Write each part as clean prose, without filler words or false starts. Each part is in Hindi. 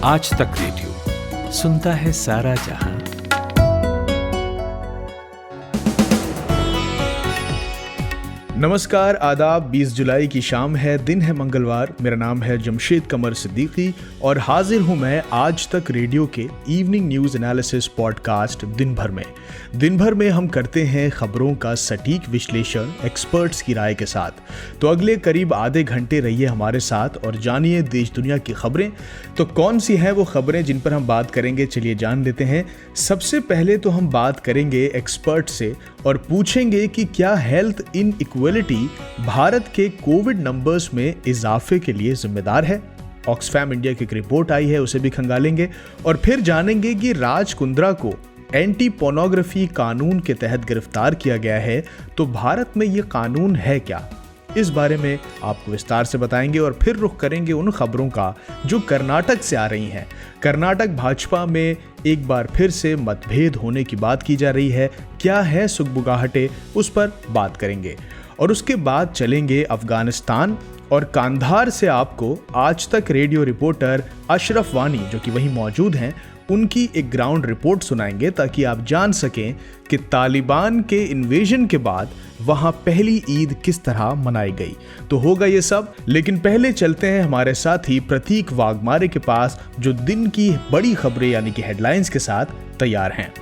आज तक रेडियो सुनता है सारा जहां। नमस्कार, आदाब। 20 जुलाई की शाम है, दिन है मंगलवार। मेरा नाम है जमशेद कमर सिद्दीकी और हाजिर हूं मैं आज तक रेडियो के इवनिंग न्यूज एनालिसिस पॉडकास्ट दिन भर में हम करते हैं खबरों का सटीक विश्लेषण एक्सपर्ट्स की राय के साथ। तो अगले करीब आधे घंटे रहिए हमारे साथ और जानिए देश दुनिया की खबरें। तो कौन सी हैं वो खबरें जिन पर हम बात करेंगे, चलिए जान लेते हैं। सबसे पहले तो हम बात करेंगे एक्सपर्ट से और पूछेंगे कि क्या हेल्थ इनइक्वालिटी भारत के कोविड नंबर्स में इजाफे के लिए जिम्मेदार है। ऑक्सफैम इंडिया की एक रिपोर्ट आई है, उसे भी खंगालेंगे और फिर जानेंगे कि राज कुंद्रा को एंटी पोर्नोग्राफी कानून के तहत गिरफ्तार किया गया है। तो भारत में ये कानून है क्या, इस बारे में आपको विस्तार से बताएंगे और फिर रुख करेंगे उन खबरों का जो कर्नाटक से आ रही हैं। कर्नाटक भाजपा में एक बार फिर से मतभेद होने की बात की जा रही है। क्या है सुगबुगाहटे, उस पर बात करेंगे और उसके बाद चलेंगे अफगानिस्तान और कांधार से आपको आज तक रेडियो रिपोर्टर अशरफ वानी, जो कि वहीं मौजूद हैं, उनकी एक ग्राउंड रिपोर्ट सुनाएंगे ताकि आप जान सकें कि तालिबान के इन्वेजन के बाद वहां पहली ईद किस तरह मनाई गई। तो होगा ये सब, लेकिन पहले चलते हैं हमारे साथी प्रतीक वाघमारे के पास, जो दिन की बड़ी खबरें यानी कि हेडलाइंस के साथ तैयार हैं।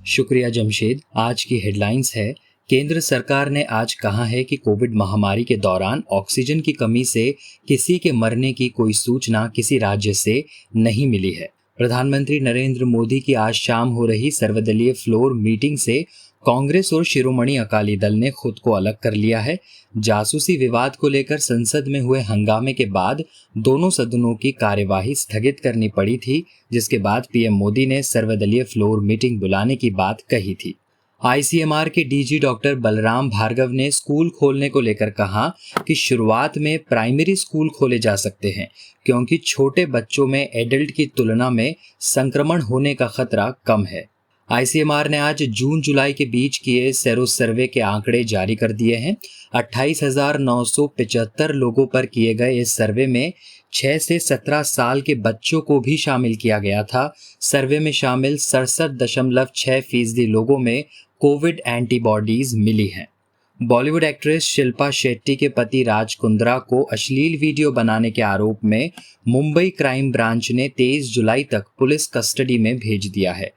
शुक्रिया जमशेद। आज की हेडलाइंस है, केंद्र सरकार ने आज कहा है कि कोविड महामारी के दौरान ऑक्सीजन की कमी से किसी के मरने की कोई सूचना किसी राज्य से नहीं मिली है। प्रधानमंत्री नरेंद्र मोदी की आज शाम हो रही सर्वदलीय फ्लोर मीटिंग से कांग्रेस और शिरोमणि अकाली दल ने खुद को अलग कर लिया है। जासूसी विवाद को लेकर संसद में हुए हंगामे के बाद दोनों सदनों की कार्यवाही स्थगित करनी पड़ी थी, जिसके बाद पीएम मोदी ने सर्वदलीय फ्लोर मीटिंग बुलाने की बात कही थी। आईसीएमआर के डीजी डॉक्टर बलराम भार्गव ने स्कूल खोलने को लेकर कहा कि शुरुआत में प्राइमरी स्कूल खोले जा सकते हैं क्योंकि छोटे बच्चों में एडल्ट की तुलना में संक्रमण होने का खतरा कम है। आईसीएमआर ने आज जून जुलाई के बीच किए सेरो सर्वे के आंकड़े जारी कर दिए हैं। 28,975 लोगों पर किए गए इस सर्वे में 6 से 17 साल के बच्चों को भी शामिल किया गया था। सर्वे में शामिल 67.6% लोगों में कोविड एंटीबॉडीज मिली हैं। बॉलीवुड एक्ट्रेस शिल्पा शेट्टी के पति राज कुंद्रा को अश्लील वीडियो बनाने के आरोप में मुंबई क्राइम ब्रांच ने 23 जुलाई तक पुलिस कस्टडी में भेज दिया है।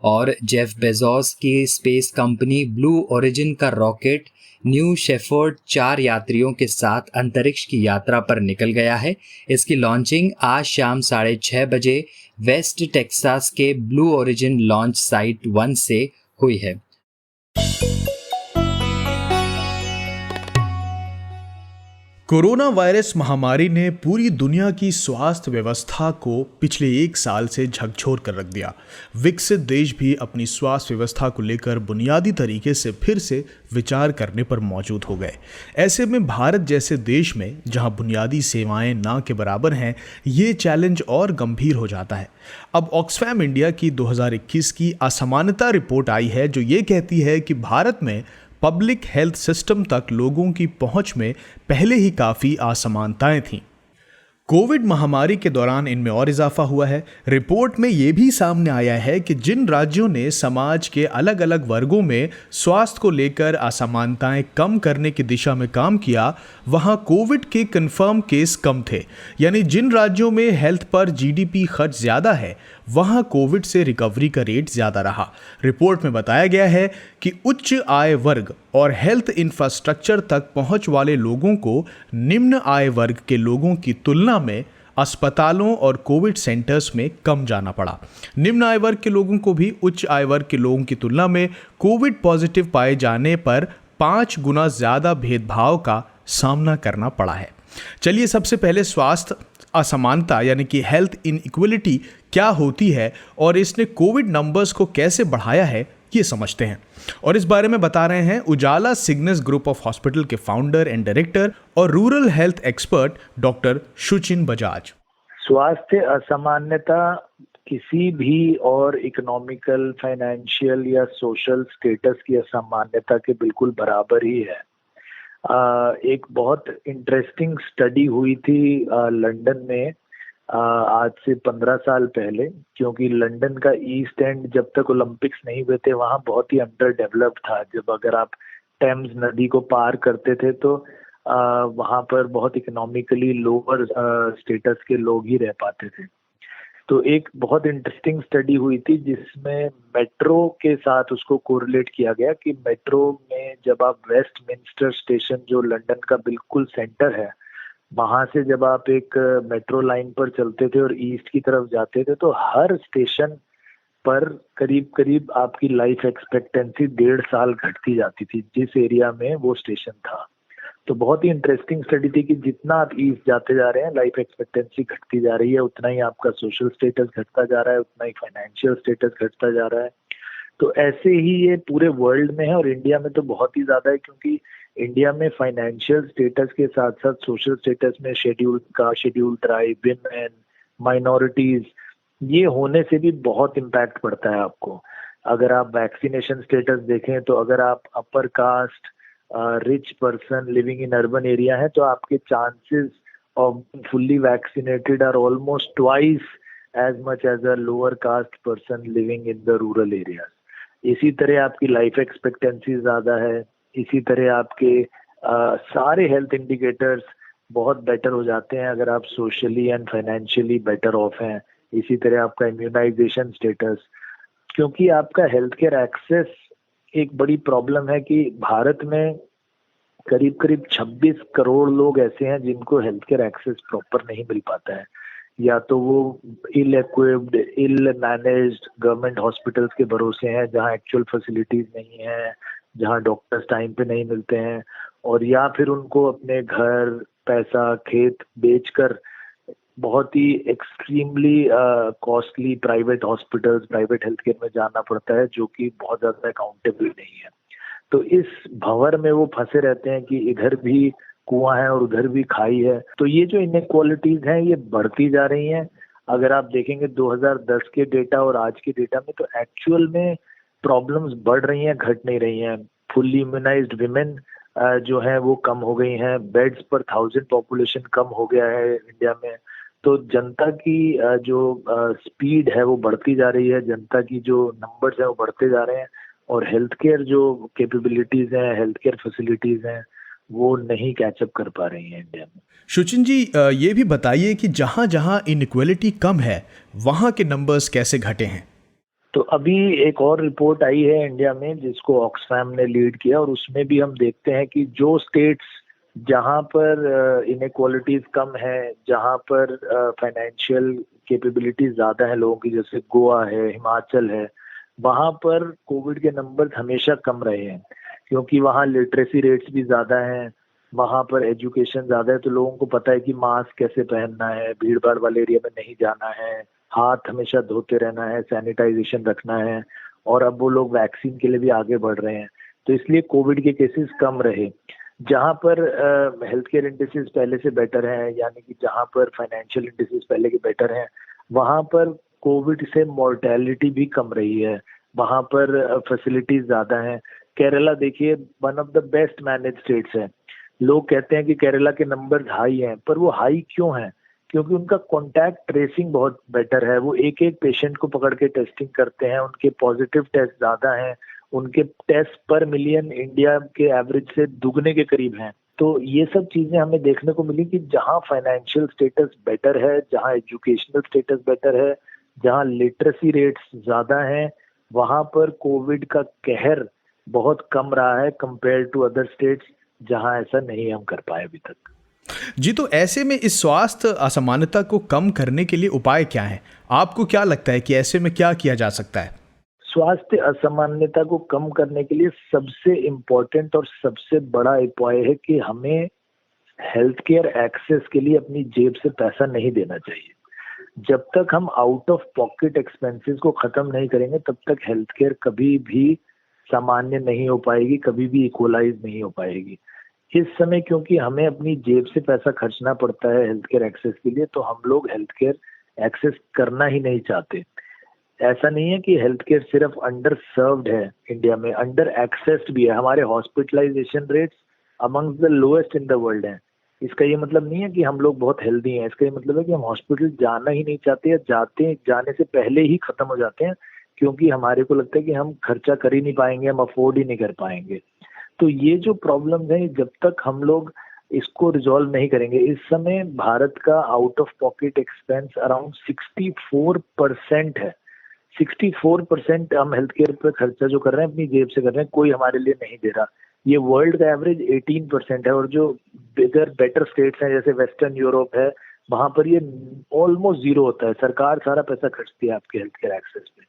और जेफ बेजोस की स्पेस कंपनी ब्लू ओरिजिन का रॉकेट न्यू शेफर्ड 4 यात्रियों के साथ अंतरिक्ष की यात्रा पर निकल गया है। इसकी लॉन्चिंग आज शाम 6:30 बजे वेस्ट टेक्सास के ब्लू ओरिजिन लॉन्च साइट 1 से हुई है। कोरोना वायरस महामारी ने पूरी दुनिया की स्वास्थ्य व्यवस्था को पिछले 1 साल से झकझोर कर रख दिया। विकसित देश भी अपनी स्वास्थ्य व्यवस्था को लेकर बुनियादी तरीके से फिर से विचार करने पर मौजूद हो गए। ऐसे में भारत जैसे देश में, जहां बुनियादी सेवाएं ना के बराबर हैं, ये चैलेंज और गंभीर हो जाता है। अब ऑक्सफैम इंडिया की 2021 की असमानता रिपोर्ट आई है, जो ये कहती है कि भारत में पब्लिक हेल्थ सिस्टम तक लोगों की पहुंच में पहले ही काफ़ी असमानताएं थीं। कोविड महामारी के दौरान इनमें और इजाफा हुआ है। रिपोर्ट में यह भी सामने आया है कि जिन राज्यों ने समाज के अलग अलग वर्गों में स्वास्थ्य को लेकर असमानताएं कम करने की दिशा में काम किया, वहां कोविड के कंफर्म केस कम थे। यानी जिन राज्यों में हेल्थ पर जीडीपी खर्च ज़्यादा है, वहां कोविड से रिकवरी का रेट ज़्यादा रहा। रिपोर्ट में बताया गया है कि उच्च आय वर्ग और हेल्थ इंफ्रास्ट्रक्चर तक पहुंच वाले लोगों को निम्न आय वर्ग के लोगों की तुलना में अस्पतालों और कोविड सेंटर्स में कम जाना पड़ा। निम्न आय वर्ग के लोगों को भी उच्च आय वर्ग के लोगों की तुलना में कोविड पॉजिटिव पाए जाने पर 5 गुना ज़्यादा भेदभाव का सामना करना पड़ा है। चलिए सबसे पहले स्वास्थ्य असमानता यानी कि हेल्थ इनइक्वालिटी क्या होती है और इसने कोविड नंबर्स को कैसे बढ़ाया है, ये समझते हैं। और इस बारे में बता रहे हैं उजाला सिग्नेस ग्रुप ऑफ हॉस्पिटल के फाउंडर एंड डायरेक्टर और rural health expert doctor Suchin Bajaj. स्वास्थ्य असामान्यता किसी भी और इकोनॉमिकल, फाइनेंशियल या सोशल स्टेटस की असामान्यता के बिल्कुल बराबर ही है। एक बहुत इंटरेस्टिंग स्टडी हुई थी लंदन में आज से 15 साल पहले, क्योंकि लंदन का ईस्ट एंड जब तक ओलंपिक्स नहीं हुए थे वहाँ बहुत ही अंडर डेवलप्ड था। जब अगर आप टेम्स नदी को पार करते थे तो वहाँ पर बहुत इकोनॉमिकली लोअर स्टेटस के लोग ही रह पाते थे। तो एक बहुत इंटरेस्टिंग स्टडी हुई थी जिसमें मेट्रो के साथ उसको कोरिलेट किया गया कि मेट्रो में जब आप वेस्टमिंस्टर स्टेशन जो लंदन का बिल्कुल सेंटर है, वहां से जब आप एक मेट्रो लाइन पर चलते थे और ईस्ट की तरफ जाते थे तो हर स्टेशन पर करीब करीब आपकी लाइफ एक्सपेक्टेंसी 1.5 साल घटती जाती थी जिस एरिया में वो स्टेशन था। तो बहुत ही इंटरेस्टिंग स्टडी थी कि जितना आप ईस्ट जाते जा रहे हैं लाइफ एक्सपेक्टेंसी घटती जा रही है, उतना ही आपका सोशल स्टेटस घटता जा रहा है, उतना ही फाइनेंशियल स्टेटस घटता जा रहा है। तो ऐसे ही ये पूरे वर्ल्ड में है और इंडिया में तो बहुत ही ज्यादा है, क्योंकि इंडिया में फाइनेंशियल स्टेटस के साथ साथ सोशल स्टेटस में शेड्यूल ट्राइब, विमेन, माइनॉरिटीज, ये होने से भी बहुत इम्पैक्ट पड़ता है आपको। अगर आप वैक्सीनेशन स्टेटस देखें तो अगर आप upper caste rich person living in urban area है तो आपके chances of fully vaccinated are almost twice as much as a lower caste person living in the rural areas. इसी तरह आपकी लाइफ एक्सपेक्टेंसी ज्यादा है, इसी तरह आपके सारे हेल्थ इंडिकेटर्स बहुत बेटर हो जाते हैं अगर आप socially and financially better of हैं। इसी तरह आपका इम्यूनाइजेशन स्टेटस, क्योंकि आपका हेल्थ केयर एक्सेस एक बड़ी प्रॉब्लम है कि भारत में करीब करीब 26 करोड़ लोग ऐसे हैं जिनको हेल्थ केयर एक्सेस प्रॉपर नहीं मिल पाता है, या तो वो इल इक्विप्ड, इल मैनेज्ड गवर्नमेंट हॉस्पिटल्स के भरोसे हैं जहां एक्चुअल फैसिलिटीज नहीं है, जहां डॉक्टर्स टाइम पे नहीं मिलते हैं, और या फिर उनको अपने घर, पैसा, खेत बेचकर बहुत ही extremely costly private hospitals, private health care में जाना पड़ता है, जो कि बहुत ज्यादा अकाउंटेबल नहीं है। तो इस भंवर में वो फंसे रहते हैं कि इधर भी कुआं है और उधर भी खाई है। तो ये जो इनइक्वालिटीज हैं ये बढ़ती जा रही हैं। अगर आप देखेंगे 2010 के डेटा और आज के डेटा में तो एक्चुअल में प्रॉब्लम्स बढ़ रही हैं, घट नहीं रही हैं। फुल्ली इम्यूनाइज्ड विमेन जो है वो कम हो गई हैं, बेड्स पर 1000 पॉपुलेशन कम हो गया है इंडिया में। तो जनता की जो स्पीड है वो बढ़ती जा रही है, जनता की जो नंबर्स है वो बढ़ते जा रहे हैं, और हेल्थ केयर जो कैपेबिलिटीज हैं, हेल्थ केयर फैसिलिटीज हैं, वो नहीं कैचअप कर पा रही हैं इंडिया में। सुचिन जी, ये भी बताइए कि जहाँ जहाँ इनइक्वालिटी कम है वहाँ के नंबर्स कैसे घटे हैं? तो अभी एक और रिपोर्ट आई है इंडिया में जिसको ऑक्सफैम ने लीड किया, और उसमें भी हम देखते हैं कि जो स्टेट्स जहां पर इनइक्वालिटीज कम है, जहां पर फाइनेंशियल कैपेबिलिटीज ज्यादा है लोगों की, जैसे गोवा है, हिमाचल है, वहां पर कोविड के नंबर हमेशा कम रहे हैं, क्योंकि वहाँ लिटरेसी रेट्स भी ज्यादा हैं, वहाँ पर एजुकेशन ज्यादा है, तो लोगों को पता है कि मास्क कैसे पहनना है, भीड़ भाड़ वाले एरिया में नहीं जाना है, हाथ हमेशा धोते रहना है, सैनिटाइजेशन रखना है, और अब वो लोग वैक्सीन के लिए भी आगे बढ़ रहे हैं। तो इसलिए कोविड के केसेस कम रहे। जहां पर हेल्थ केयर इंडिसेस पहले से बेटर हैं, यानी कि जहां पर फाइनेंशियल इंडिसेस पहले के बेटर हैं, वहां पर कोविड से मॉर्टेलिटी भी कम रही है, वहां पर फैसिलिटीज ज्यादा हैं। केरला देखिए, one of the best manage states है। लोग कहते हैं कि केरला के नंबर हाई हैं, पर वो हाई क्यों हैं? क्योंकि उनका कॉन्टैक्ट ट्रेसिंग बहुत बेटर है। वो एक एक पेशेंट को पकड़ के टेस्टिंग करते हैं, उनके पॉजिटिव टेस्ट ज्यादा हैं, उनके टेस्ट पर मिलियन इंडिया के एवरेज से दुगने के करीब हैं। तो ये सब चीजें हमें देखने को मिली कि जहां फाइनेंशियल स्टेटस बेटर है, जहां एजुकेशनल स्टेटस बेटर है, जहां लिटरेसी रेट्स ज्यादा हैं, वहां पर कोविड का कहर बहुत कम रहा है कंपेयर टू अदर स्टेट्स जहां ऐसा नहीं हम कर पाए अभी तक। जी, तो ऐसे में इस स्वास्थ्य असमानता को कम करने के लिए उपाय क्या हैं? आपको क्या लगता है कि ऐसे में क्या किया जा सकता है? स्वास्थ्य असमानता को कम करने के लिए सबसे इम्पोर्टेंट और सबसे बड़ा उपाय है कि हमें हेल्थ केयर एक्सेस के लिए अपनी जेब से पैसा नहीं देना चाहिए। जब तक हम आउट ऑफ पॉकेट एक्सपेंसेस को खत्म नहीं करेंगे तब तक हेल्थ केयर कभी भी सामान्य नहीं हो पाएगी, कभी भी इक्वलाइज नहीं हो पाएगी। इस समय क्योंकि हमें अपनी जेब से पैसा खर्चना पड़ता है हेल्थ केयर एक्सेस के लिए, तो हम लोग हेल्थ केयर एक्सेस करना ही नहीं चाहते। ऐसा नहीं है कि हेल्थ केयर सिर्फ अंडर सर्व्ड है इंडिया में, अंडर एक्सेस्ड भी है। हमारे hospitalisation rates among the lowest in the world हैं। इसका ये मतलब नहीं है कि हम लोग बहुत हेल्दी हैं, इसका ये मतलब है कि हम हॉस्पिटल जाना ही नहीं चाहते, या जाने से पहले ही खत्म हो जाते हैं, क्योंकि हमारे को लगता है कि हम खर्चा कर ही नहीं पाएंगे, हम अफोर्ड ही नहीं कर पाएंगे। तो ये जो प्रॉब्लम है, जब तक हम लोग इसको रिजॉल्व नहीं करेंगे, इस समय भारत का out of pocket expense around 64% है। 64% हम हेल्थ केयर पर खर्चा जो कर रहे हैं अपनी जेब से कर रहे हैं, कोई हमारे लिए नहीं दे रहा। ये वर्ल्ड का एवरेज 18% है, और जो बिगर बेटर स्टेट्स हैं जैसे वेस्टर्न यूरोप है, वहां पर ये ऑलमोस्ट जीरो होता है। सरकार सारा पैसा खर्चती है आपके हेल्थ केयर एक्सेस पे।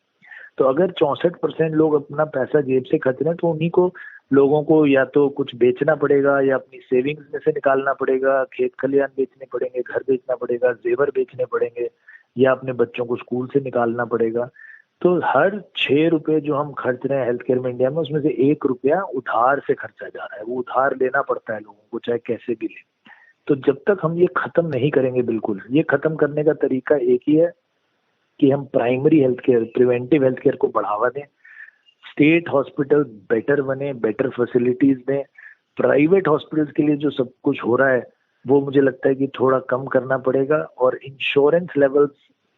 तो अगर 64% लोग अपना पैसा जेब से खर्च रहे हैं, तो उन्हीं को लोगों को या तो कुछ बेचना पड़ेगा, या अपनी सेविंग्स में से निकालना पड़ेगा, खेत खलियान बेचने पड़ेंगे, घर बेचना पड़ेगा, जेवर बेचने पड़ेंगे, या अपने बच्चों को स्कूल से निकालना पड़ेगा। तो हर 6 रुपए जो हम खर्च रहे हैं हेल्थ केयर में इंडिया में, उसमें से 1 रुपया उधार से खर्चा जा रहा है। वो उधार लेना पड़ता है लोगों को, चाहे कैसे भी ले। तो जब तक हम ये खत्म नहीं करेंगे, बिल्कुल ये खत्म करने का तरीका एक ही है कि हम primary health care, preventive health care को बढ़ावा दें, स्टेट हॉस्पिटल बेटर बने, बेटर फैसिलिटीज दें। प्राइवेट हॉस्पिटल्स के लिए जो सब कुछ हो रहा है, वो मुझे लगता है कि थोड़ा कम करना पड़ेगा। और इंश्योरेंस लेवल्स,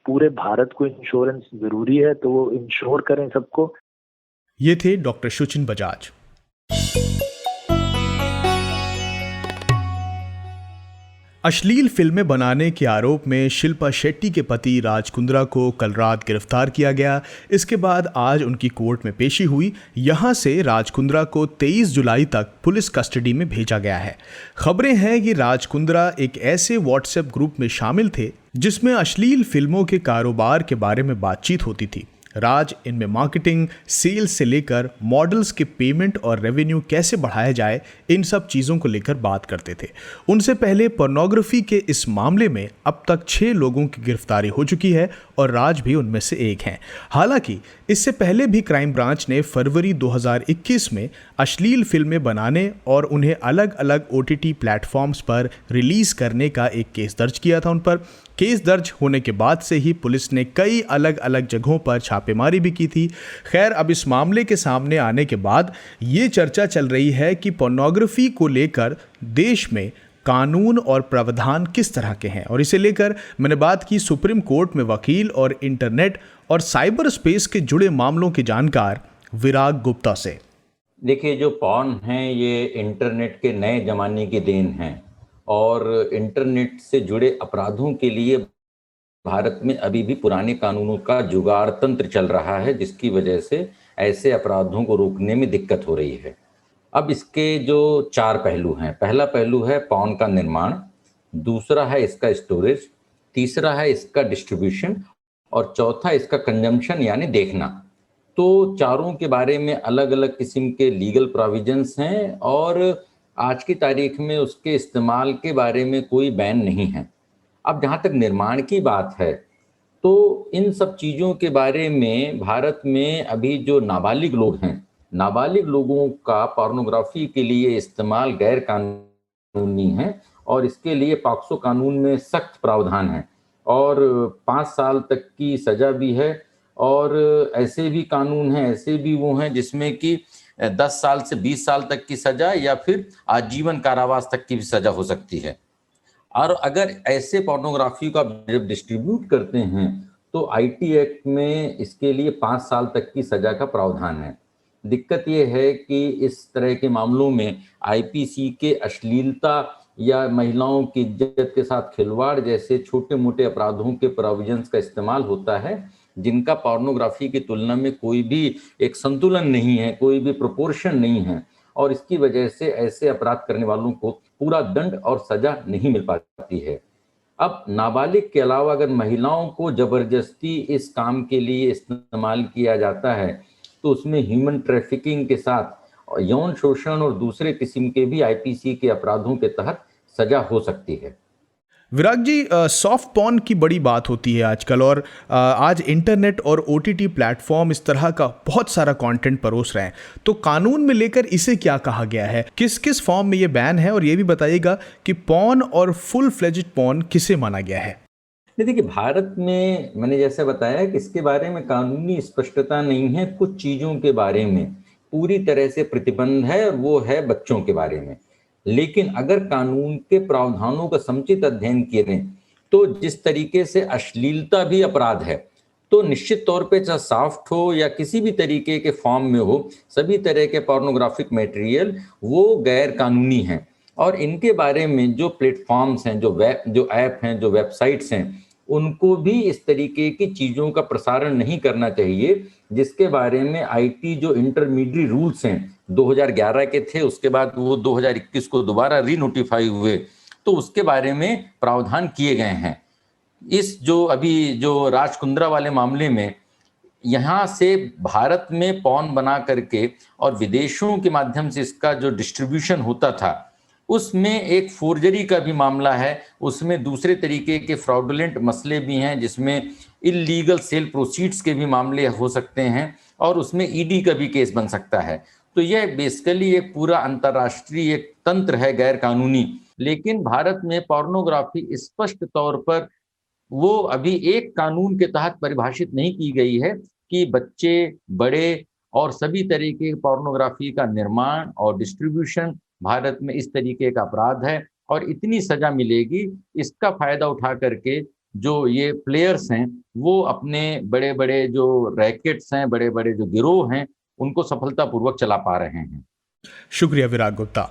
पूरे भारत को इंश्योरेंस जरूरी है, तो वो इंश्योर करें सबको। ये थे डॉक्टर सुचिन बजाज। अश्लील फिल्में बनाने के आरोप में शिल्पा शेट्टी के पति राज कुंद्रा को कल रात गिरफ्तार किया गया। इसके बाद आज उनकी कोर्ट में पेशी हुई। यहां से राज कुंद्रा को 23 जुलाई तक पुलिस कस्टडी में भेजा गया है। खबरें हैं कि राज कुंद्रा एक ऐसे व्हाट्सएप ग्रुप में शामिल थे जिसमें अश्लील फिल्मों के कारोबार के बारे में बातचीत होती थी। राज इनमें मार्केटिंग, सेल्स से लेकर मॉडल्स के पेमेंट और रेवेन्यू कैसे बढ़ाया जाए, इन सब चीज़ों को लेकर बात करते थे। उनसे पहले पोर्नोग्राफी के इस मामले में अब तक 6 लोगों की गिरफ्तारी हो चुकी है और राज भी उनमें से एक हैं। हालांकि इससे पहले भी क्राइम ब्रांच ने फरवरी 2021 में अश्लील फिल्में बनाने और उन्हें अलग अलग OTT प्लेटफॉर्म्स पर रिलीज़ करने का एक केस दर्ज किया था उन पर। केस दर्ज होने के बाद से ही पुलिस ने कई अलग अलग जगहों पर छापेमारी भी की थी। खैर, अब इस मामले के सामने आने के बाद ये चर्चा चल रही है कि पोर्नोग्राफी को लेकर देश में कानून और प्रावधान किस तरह के हैं, और इसे लेकर मैंने बात की सुप्रीम कोर्ट में वकील और इंटरनेट और साइबर स्पेस के जुड़े मामलों के जानकार विराग गुप्ता से। देखिए, जो पॉर्न है ये इंटरनेट के नए जमाने की देन है, और इंटरनेट से जुड़े अपराधों के लिए भारत में अभी भी पुराने कानूनों का जुगाड़ तंत्र चल रहा है, जिसकी वजह से ऐसे अपराधों को रोकने में दिक्कत हो रही है। अब इसके जो 4 पहलू हैं, पहला पहलू है पॉर्न का निर्माण, दूसरा है इसका स्टोरेज, तीसरा है इसका डिस्ट्रीब्यूशन, और चौथा इसका कंजम्पशन यानी देखना। तो चारों के बारे में अलग अलग किस्म के लीगल प्रोविजंस हैं, और आज की तारीख में उसके इस्तेमाल के बारे में कोई बैन नहीं है। अब जहाँ तक निर्माण की बात है, तो इन सब चीज़ों के बारे में भारत में अभी जो नाबालिग लोग हैं, नाबालिग लोगों का पोर्नोग्राफी के लिए इस्तेमाल गैर कानूनी है, और इसके लिए पॉक्सो कानून में सख्त प्रावधान है, और 5 साल तक की सज़ा भी है। और ऐसे भी कानून हैं, ऐसे भी वो हैं जिसमें कि 10 साल से 20 साल तक की सज़ा या फिर आजीवन कारावास तक की भी सज़ा हो सकती है। और अगर ऐसे पोर्नोग्राफी को आप जब डिस्ट्रीब्यूट करते हैं, तो IT एक्ट में इसके लिए 5 साल तक की सज़ा का प्रावधान है। दिक्कत ये है कि इस तरह के मामलों में IPC के अश्लीलता या महिलाओं की इज्जत के साथ खिलवाड़ जैसे छोटे मोटे अपराधों के प्रोविजंस का इस्तेमाल होता है, जिनका पोर्नोग्राफी की तुलना में कोई भी एक संतुलन नहीं है, कोई भी प्रोपोर्शन नहीं है, और इसकी वजह से ऐसे अपराध करने वालों को पूरा दंड और सजा नहीं मिल पाती है। अब नाबालिग के अलावा अगर महिलाओं को जबरदस्ती इस काम के लिए इस्तेमाल किया जाता है, तो उसमें ह्यूमन ट्रैफिकिंग के साथ यौन शोषण और दूसरे किस्म के भी IPC के अपराधों के तहत सजा हो सकती है। विराग जी, सॉफ्ट पॉर्न की बड़ी बात होती है आजकल, और आज इंटरनेट और OTT प्लेटफॉर्म इस तरह का बहुत सारा कंटेंट परोस रहे हैं। तो कानून में लेकर इसे क्या कहा गया है, किस किस फॉर्म में ये बैन है, और ये भी बताइएगा कि पॉर्न और फुल फ्लेज्ड पॉर्न किसे माना गया है। देखिए, भारत में मैंने जैसे बताया कि इसके बारे में कानूनी स्पष्टता नहीं है। कुछ चीज़ों के बारे में पूरी तरह से प्रतिबंध है, और वो है बच्चों के बारे में। लेकिन अगर कानून के प्रावधानों का समुचित अध्ययन करें तो जिस तरीके से अश्लीलता भी अपराध है, तो निश्चित तौर पे चाहे सॉफ्ट हो या किसी भी तरीके के फॉर्म में हो, सभी तरह के पोर्नोग्राफिक मटेरियल वो गैर कानूनी हैं। और इनके बारे में जो प्लेटफॉर्म्स हैं, जो ऐप हैं, जो वेबसाइट्स हैं, उनको भी इस तरीके की चीज़ों का प्रसारण नहीं करना चाहिए, जिसके बारे में आईटी जो इंटरमीडिएट रूल्स हैं 2011 के थे, उसके बाद वो 2021 को दोबारा रीनोटिफाई हुए, तो उसके बारे में प्रावधान किए गए हैं। इस जो अभी जो राज कुंद्रा वाले मामले में यहाँ से भारत में पॉर्न बना करके और विदेशों के माध्यम से इसका जो डिस्ट्रीब्यूशन होता था, उसमें एक फोर्जरी का भी मामला है, उसमें दूसरे तरीके के फ्रॉडुलेंट मसले भी हैं, जिसमें इल्लीगल सेल प्रोसीड्स के भी मामले हो सकते हैं और उसमें ईडी का भी केस बन सकता है। तो यह बेसिकली एक पूरा अंतर्राष्ट्रीय एक तंत्र है गैर कानूनी, लेकिन भारत में पोर्नोग्राफी स्पष्ट तौर पर वो अभी एक कानून के तहत परिभाषित नहीं की गई है कि बच्चे, बड़े और सभी तरीके की पोर्नोग्राफी का निर्माण और डिस्ट्रीब्यूशन भारत में इस तरीके का अपराध है और इतनी सजा मिलेगी। इसका फायदा उठा करके जो ये प्लेयर्स हैं वो अपने बड़े बड़े जो रैकेट्स हैं, बड़े बड़े जो गिरोह हैं, उनको सफलतापूर्वक चला पा रहे हैं। शुक्रिया विराग गुप्ता।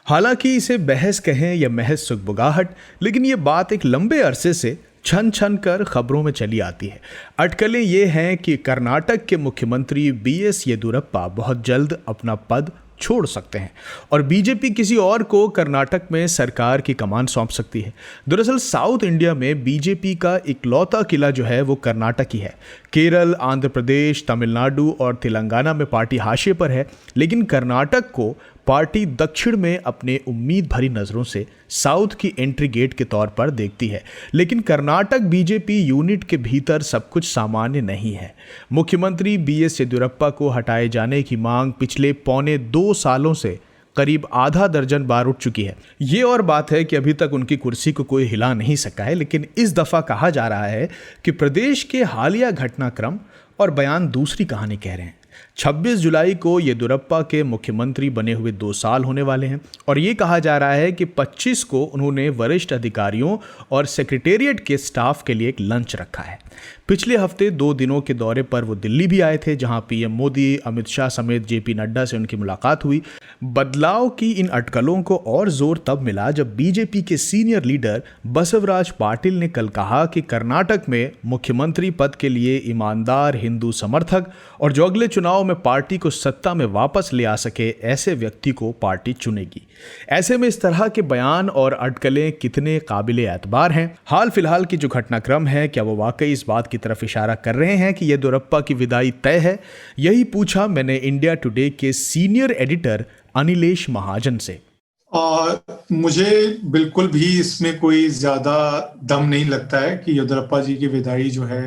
हालांकि इसे बहस कहें या महज सुगबुगाहट, लेकिन ये बात एक लंबे अरसे से छन छन कर खबरों में चली आती है। अटकलें ये हैं कि कर्नाटक के मुख्यमंत्री बीएस येदियुरप्पा बहुत जल्द अपना पद छोड़ सकते हैं और बीजेपी किसी और को कर्नाटक में सरकार की कमान सौंप सकती है। दरअसल साउथ इंडिया में बीजेपी का इकलौता किला जो है वो कर्नाटक ही है। केरल, आंध्र प्रदेश, तमिलनाडु और तेलंगाना में पार्टी हाशिए पर है, लेकिन कर्नाटक को पार्टी दक्षिण में अपने उम्मीद भरी नज़रों से साउथ की एंट्री गेट के तौर पर देखती है। लेकिन कर्नाटक बीजेपी यूनिट के भीतर सब कुछ सामान्य नहीं है। मुख्यमंत्री बीएस येदियुरप्पा को हटाए जाने की मांग पिछले 2.25 सालों से करीब आधा दर्जन बार उठ चुकी है। ये और बात है कि अभी तक उनकी कुर्सी को कोई हिला नहीं सका है, लेकिन इस दफ़ा कहा जा रहा है कि प्रदेश के हालिया घटनाक्रम और बयान दूसरी कहानी कह रहे हैं। 26 जुलाई को येदियुरप्पा के मुख्यमंत्री बने हुए 2 साल होने वाले हैं और ये कहा जा रहा है कि 25 को उन्होंने वरिष्ठ अधिकारियों और सेक्रेटेरिएट के स्टाफ के लिए एक लंच रखा है। पिछले हफ्ते 2 दिनों के दौरे पर वो दिल्ली भी आए थे, जहां पीएम मोदी, अमित शाह समेत जेपी नड्डा से उनकी मुलाकात हुई। बदलाव की इन अटकलों को और जोर तब मिला जब बीजेपी के सीनियर लीडर बसवराज पाटिल ने कल कहा कि कर्नाटक में मुख्यमंत्री पद के लिए ईमानदार हिंदू समर्थक और जो अगले चुनाव में पार्टी को सत्ता में वापस ले आ सके ऐसे व्यक्ति को पार्टी चुनेगी। ऐसे में इस तरह के बयान और अटकलें कितने काबिले एतबार हैं? हाल फिलहाल की जो घटनाक्रम है, क्या वो वाकई इस बात की तरफ इशारा कर रहे हैं कि येदियुरप्पा की विदाई तय है? यही पूछा मैंने इंडिया टुडे के सीनियर एडिटर अनिलेश महाजन से। मुझे बिल्कुल भी इसमें कोई ज्यादा दम नहीं लगता है कि येदियुरप्पा जी की विदाई जो है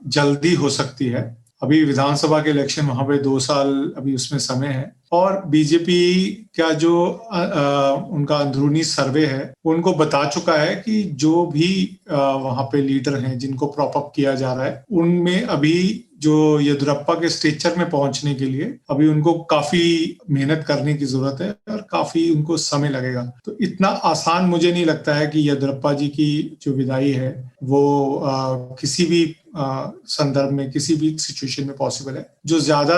जल्दी हो सकती है। अभी विधानसभा के इलेक्शन वहां पे 2 साल अभी उसमें समय है और बीजेपी का जो उनका अंदरूनी सर्वे है उनको बता चुका है कि जो भी वहां पे लीडर हैं जिनको प्रॉप अप किया जा रहा है, उनमें अभी जो येदियुरप्पा के स्टेचर में पहुंचने के लिए अभी उनको काफी मेहनत करने की जरूरत है और काफी उनको समय लगेगा। तो इतना आसान मुझे नहीं लगता है कि येदियुरप्पा जी की जो विदाई है वो किसी भी संदर्भ में, किसी भी सिचुएशन में पॉसिबल है। जो ज्यादा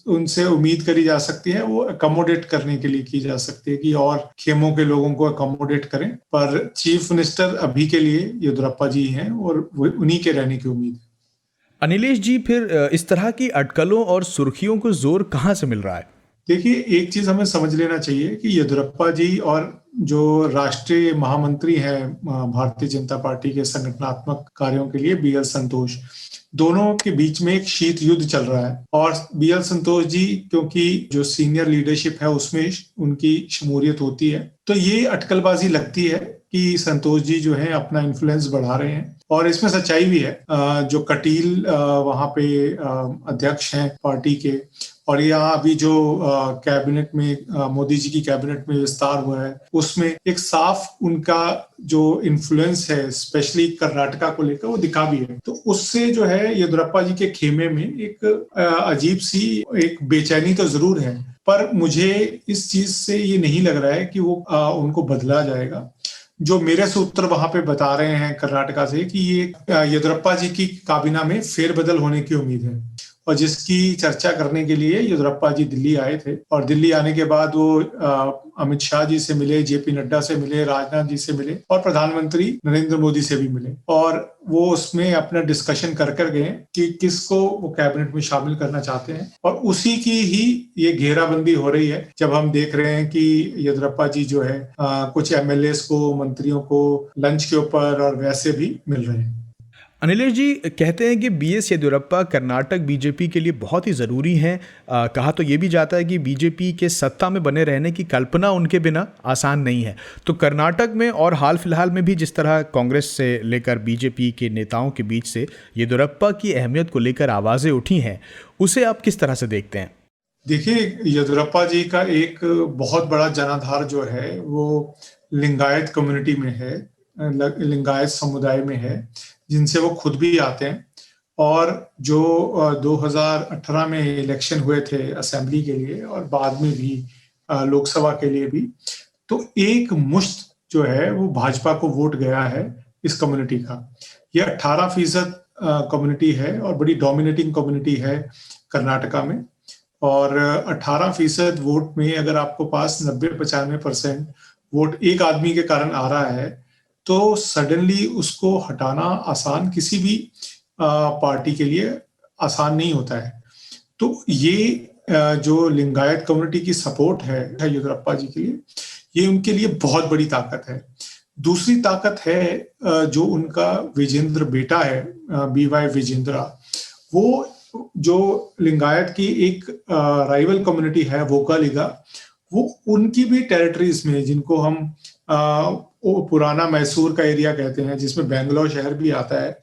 उनसे उम्मीद करी जा सकती है वो अकोमोडेट करने के लिए की जा सकती है कि और खेमों के लोगों को अकोमोडेट करें, पर चीफ मिनिस्टर अभी के लिए येदियुरप्पा जी हैं और उन्हीं के रहने की उम्मीद है। अनिलेश जी, फिर इस तरह की अटकलों और सुर्खियों को जोर कहां से मिल रहा है? देखिए, एक चीज हमें समझ लेना चाहिए कि येदियुरप्पा जी और जो राष्ट्रीय महामंत्री हैं भारतीय जनता पार्टी के संगठनात्मक कार्यों के लिए बीएल संतोष, दोनों के बीच में एक शीत युद्ध चल रहा है। और बीएल संतोष जी क्योंकि जो सीनियर लीडरशिप है उसमें उनकी शमूलियत होती है, तो ये अटकलबाजी लगती है कि संतोष जी जो है अपना इन्फ्लुएंस बढ़ा रहे हैं। और इसमें सच्चाई भी है। जो कटील वहां पे अध्यक्ष हैं पार्टी के, और यहाँ अभी जो कैबिनेट में मोदी जी की कैबिनेट में विस्तार हुआ है उसमें एक साफ उनका जो इन्फ्लुएंस है स्पेशली कर्नाटका को लेकर वो दिखा भी है। तो उससे जो है येदियुरप्पा जी के खेमे में एक अजीब सी एक बेचैनी तो जरूर है, पर मुझे इस चीज से ये नहीं लग रहा है कि वो उनको बदला जाएगा। जो मेरे सूत्र वहां पे बता रहे हैं कर्नाटका से कि ये येदियुरप्पा जी की काबीना में फेरबदल होने की उम्मीद है, और जिसकी चर्चा करने के लिए येदियुरप्पा जी दिल्ली आए थे। और दिल्ली आने के बाद वो अमित शाह जी से मिले, जेपी नड्डा से मिले, राजनाथ जी से मिले और प्रधानमंत्री नरेंद्र मोदी से भी मिले, और वो उसमें अपना डिस्कशन कर गए कि किसको वो कैबिनेट में शामिल करना चाहते हैं। और उसी की ही ये घेराबंदी हो रही है जब हम देख रहे हैं कि येदियुरप्पा जी जो है कुछ एमएलएस को, मंत्रियों को लंच के ऊपर और वैसे भी मिल रहे हैं। अनिलेश जी कहते हैं कि बीएस येदियुरप्पा कर्नाटक बीजेपी के लिए बहुत ही ज़रूरी हैं। कहा तो ये भी जाता है कि बीजेपी के सत्ता में बने रहने की कल्पना उनके बिना आसान नहीं है। तो कर्नाटक में और हाल फिलहाल में भी जिस तरह कांग्रेस से लेकर बीजेपी के नेताओं के बीच से येदियुरप्पा की अहमियत को लेकर आवाज़ें उठी हैं, उसे आप किस तरह से देखते हैं? देखिए, येदियुरप्पा जी का एक बहुत बड़ा जनाधार जो है वो लिंगायत कम्युनिटी में है, लिंगायत समुदाय में है, जिनसे वो खुद भी आते हैं। और जो 2018 में इलेक्शन हुए थे असेंबली के लिए और बाद में भी लोकसभा के लिए भी, तो एक मुश्त जो है वो भाजपा को वोट गया है इस कम्युनिटी का। ये 18% कम्युनिटी है और बड़ी डोमिनेटिंग कम्युनिटी है कर्नाटका में। और 18% वोट में अगर आपको पास 90-95% वोट एक आदमी के कारण आ रहा है, तो सडनली उसको हटाना आसान किसी भी पार्टी के लिए आसान नहीं होता है। तो ये जो लिंगायत कम्युनिटी की सपोर्ट है येदियुरप्पा जी के लिए, ये उनके लिए बहुत बड़ी ताकत है। दूसरी ताकत है जो उनका विजेंद्र बेटा है, BY विजेंद्रा, वो जो लिंगायत की एक राइवल कम्युनिटी है वोकालिगा, वो उनकी भी टेरिटरीज में, जिनको हम पुराना मैसूर का एरिया कहते हैं, जिसमें बेंगलोर शहर भी आता है,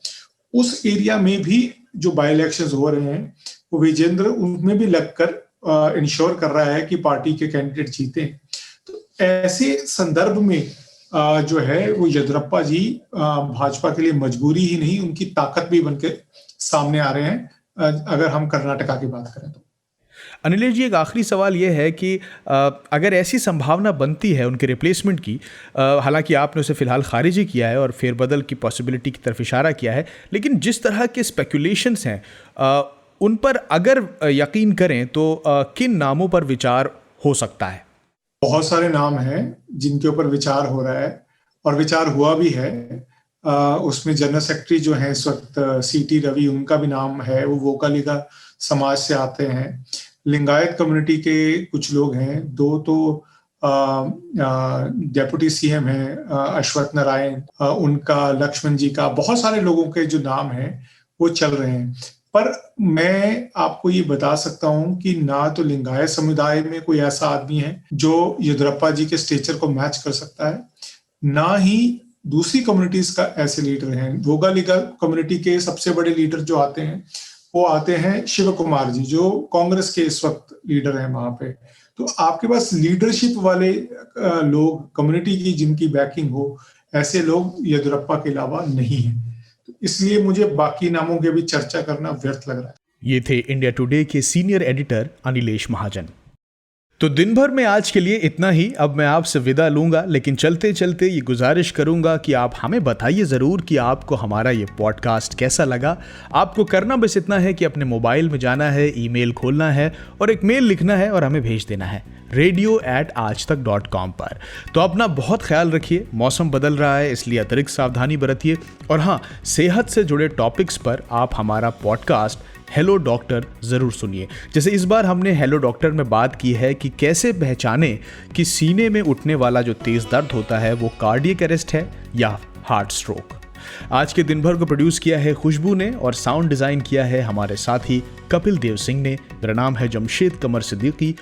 उस एरिया में भी जो बाई इलेक्शंस हो रहे हैं वो विजेंद्र उनमें भी लगकर इंश्योर कर रहा है कि पार्टी के कैंडिडेट जीते। तो ऐसे संदर्भ में जो है वो येदियुरप्पा जी भाजपा के लिए मजबूरी ही नहीं, उनकी ताकत भी बनके सामने आ रहे हैं, अगर हम कर्नाटका की बात करें तो। अनिलेश जी, एक आखिरी सवाल ये है कि अगर ऐसी संभावना बनती है उनके रिप्लेसमेंट की, हालांकि आपने उसे फिलहाल खारिज ही किया है और फेरबदल की पॉसिबिलिटी की तरफ इशारा किया है, लेकिन जिस तरह के स्पेकुलेशंस हैं उन पर अगर यकीन करें तो किन नामों पर विचार हो सकता है? बहुत सारे नाम हैं जिनके ऊपर विचार हो रहा है और विचार हुआ भी है। उसमें जनरल सेक्रेटरी जो है इस वक्त CT रवि, उनका भी नाम है, वो वोकालिगा समाज से आते हैं। लिंगायत कम्युनिटी के कुछ लोग हैं, 2 तो डेप्यूटी CM हैं अश्वत्थ नारायण, उनका, लक्ष्मण जी का, बहुत सारे लोगों के जो नाम हैं वो चल रहे हैं। पर मैं आपको ये बता सकता हूं कि ना तो लिंगायत समुदाय में कोई ऐसा आदमी है जो येदियुरप्पा जी के स्टेचर को मैच कर सकता है, ना ही दूसरी कम्युनिटीज का ऐसे लीडर हैं। वोकालिगा कम्युनिटी के सबसे बड़े लीडर जो आते हैं वो आते हैं शिव कुमार जी, जो कांग्रेस के इस वक्त लीडर हैं वहां पे। तो आपके पास लीडरशिप वाले लोग, कम्युनिटी की जिनकी बैकिंग हो, ऐसे लोग येदियुरप्पा के अलावा नहीं है। तो इसलिए मुझे बाकी नामों के भी चर्चा करना व्यर्थ लग रहा है। ये थे इंडिया टुडे के सीनियर एडिटर अनिलेश महाजन। तो दिन भर में आज के लिए इतना ही। अब मैं आपसे विदा लूंगा, लेकिन चलते चलते ये गुजारिश करूंगा कि आप हमें बताइए ज़रूर कि आपको हमारा ये पॉडकास्ट कैसा लगा। आपको करना बस इतना है कि अपने मोबाइल में जाना है, ईमेल खोलना है और एक मेल लिखना है और हमें भेज देना है radio@aajtak.com पर। तो अपना बहुत ख्याल रखिए, मौसम बदल रहा है इसलिए अतिरिक्त सावधानी बरतिए। और हाँ, सेहत से जुड़े टॉपिक्स पर आप हमारा पॉडकास्ट हेलो डॉक्टर ज़रूर सुनिए। जैसे इस बार हमने हेलो डॉक्टर में बात की है कि कैसे पहचाने कि सीने में उठने वाला जो तेज़ दर्द होता है वो कार्डियक अरेस्ट है या हार्ट स्ट्रोक। आज के दिन भर को प्रोड्यूस किया है खुशबू ने और साउंड डिज़ाइन किया है हमारे साथी कपिल देव सिंह ने। मेरा नाम है जमशेद कमर सिद्दीकी